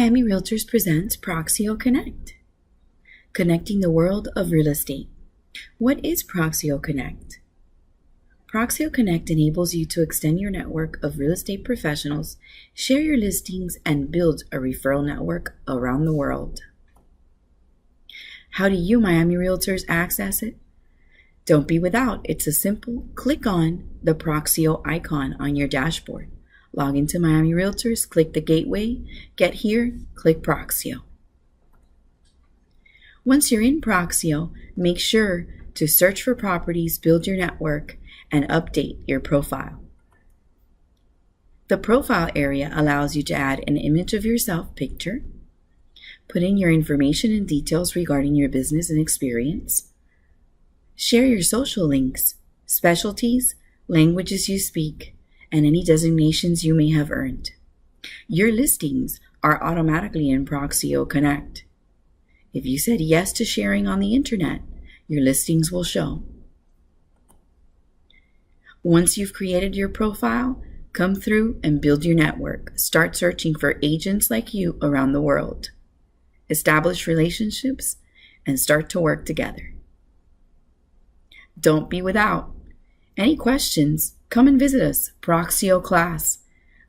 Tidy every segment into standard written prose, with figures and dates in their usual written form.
Miami Realtors presents Proxio Connect, connecting the world of real estate. What is Proxio Connect? Proxio Connect enables you to extend your network of real estate professionals, share your listings, and build a referral network around the world. How do you Miami Realtors access it? Don't be without. It's a simple click on the Proxio icon on your dashboard. Log into Miami Realtors, click the gateway, get here, click Proxio. Once you're in Proxio, make sure to search for properties, build your network, and update your profile. The profile area allows you to add an image of yourself picture, put in your information and details regarding your business and experience, share your social links, specialties, languages you speak, and any designations you may have earned. Your listings are automatically in Proxio Connect. If you said yes to sharing on the internet, your listings will show. Once you've created your profile, come through and build your network. Start searching for agents like you around the world. Establish relationships and start to work together. Don't be without. Any questions? Come and visit us, Proxio class.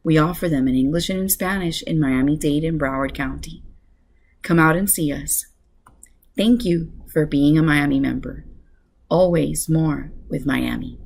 We offer them in English and in Spanish in Miami-Dade and Broward County. Come out and see us. Thank you for being a Miami member. Always more with Miami.